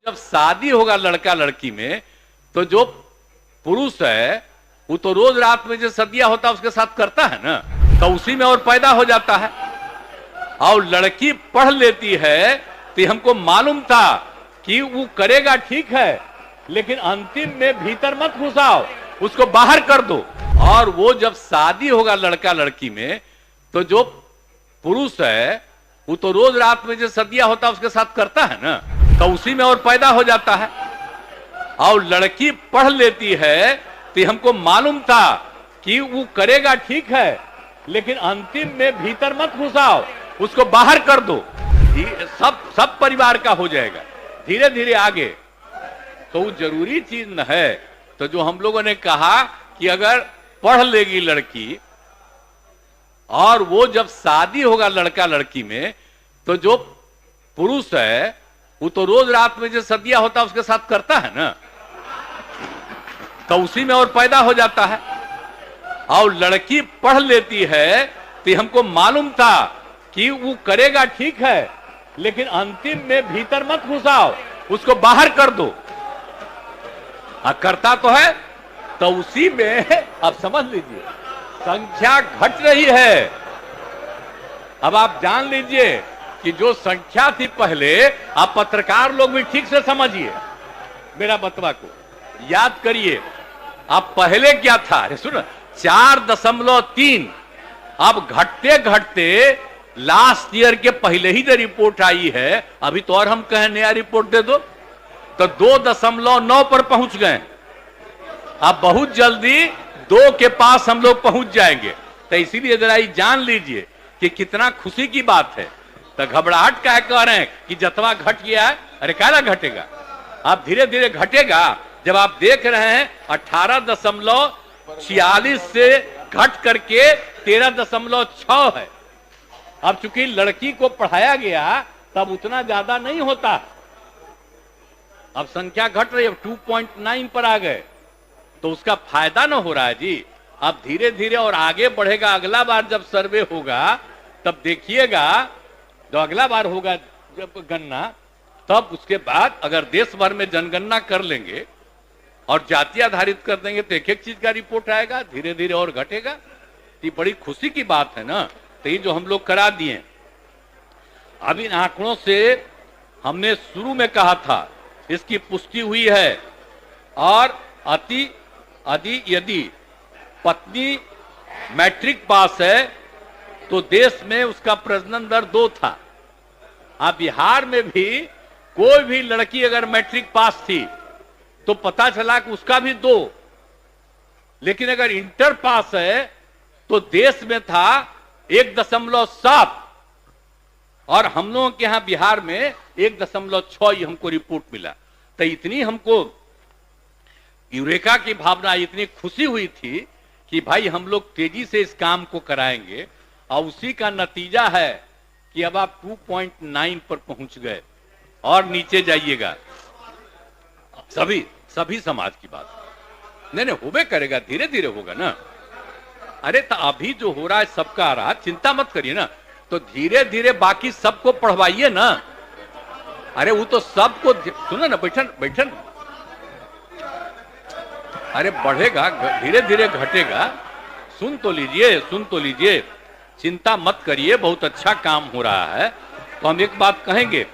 जब शादी होगा लड़का लड़की में तो जो पुरुष है वो तो रोज रात में जो सदिया होता है उसके साथ करता है ना, तो उसी में और पैदा हो जाता है। और लड़की पढ़ लेती है तो हमको मालूम था कि वो करेगा ठीक है, लेकिन अंतिम में भीतर मत घुसाओ, उसको बाहर कर दो। और वो जब शादी होगा लड़का लड़की में तो जो पुरुष है वो तो रोज रात में जो सदिया होता है उसके साथ करता है ना, तो उसी में और पैदा हो जाता है। और लड़की पढ़ लेती है तो हमको मालूम था कि वो करेगा ठीक है, लेकिन अंतिम में भीतर मत घुसाओ, उसको बाहर कर दो। सब परिवार का हो जाएगा धीरे धीरे आगे। तो वो जरूरी चीज न है। तो जो हम लोगों ने कहा कि अगर पढ़ लेगी लड़की और वो जब शादी होगा लड़का लड़की में तो जो पुरुष है वो तो रोज रात में जो सदिया होता है उसके साथ करता है ना, तो उसी में और पैदा हो जाता है। और लड़की पढ़ लेती है तो हमको मालूम था कि वो करेगा ठीक है, लेकिन अंतिम में भीतर मत घुसाओ, उसको बाहर कर दो। करता तो है, तो उसी में अब समझ लीजिए संख्या घट रही है। अब आप जान लीजिए कि जो संख्या थी पहले, आप पत्रकार लोग भी ठीक से समझिए मेरा बतवा को, याद करिए। अब पहले क्या था, अरे सुनो, 4.3। अब घटते घटते लास्ट ईयर के पहले ही जो रिपोर्ट आई है, अभी तो और हम कहें नया रिपोर्ट दे दो, तो 2.9 पर पहुंच गए। अब बहुत जल्दी 2 के पास हम लोग पहुंच जाएंगे। तो इसीलिए जरा जान लीजिए कि कितना खुशी की बात है। तो घबराहट क्या कह रहे हैं कि जतवा घट गया है, अरे क्या घटेगा, अब धीरे धीरे घटेगा। जब आप देख रहे हैं 18.46 से घट करके 13.6 है। अब चूंकि लड़की को पढ़ाया गया तब उतना ज्यादा नहीं होता, अब संख्या घट रही है, 2.9 पर आ गए, तो उसका फायदा ना हो रहा है जी। अब धीरे धीरे और आगे बढ़ेगा। अगला बार जब सर्वे होगा तब देखिएगा, जो अगला बार होगा जब गणना, तब उसके बाद अगर देश भर में जनगणना कर लेंगे और जाति आधारित कर देंगे तो एक एक चीज का रिपोर्ट आएगा, धीरे धीरे और घटेगा। ये बड़ी खुशी की बात है ना। तो ये जो हम लोग करा दिए, अब इन आंकड़ों से हमने शुरू में कहा था, इसकी पुष्टि हुई है। और यदि पत्नी मैट्रिक पास है तो देश में उसका प्रजनन दर 2 था। अब बिहार में भी कोई भी लड़की अगर मैट्रिक पास थी तो पता चला कि उसका भी 2, लेकिन अगर इंटर पास है तो देश में था 1.7, और हम लोगों के यहां बिहार में 1.6 हमको रिपोर्ट मिला। तो इतनी हमको यूरेका की भावना, इतनी खुशी हुई थी कि भाई हम लोग तेजी से इस काम को कराएंगे। और उसी का नतीजा है कि अब आप 2.9 पर पहुंच गए और नीचे जाइएगा। सभी समाज की बात नहीं होबे करेगा, धीरे धीरे होगा ना। अरे तो अभी जो हो रहा है सबका आ रहा, चिंता मत करिए ना। तो धीरे धीरे बाकी सबको पढ़वाइए ना। अरे वो तो सबको सुनो ना, बैठन अरे बढ़ेगा, धीरे धीरे घटेगा। सुन तो लीजिए, चिंता मत करिए, बहुत अच्छा काम हो रहा है। तो हम एक बात कहेंगे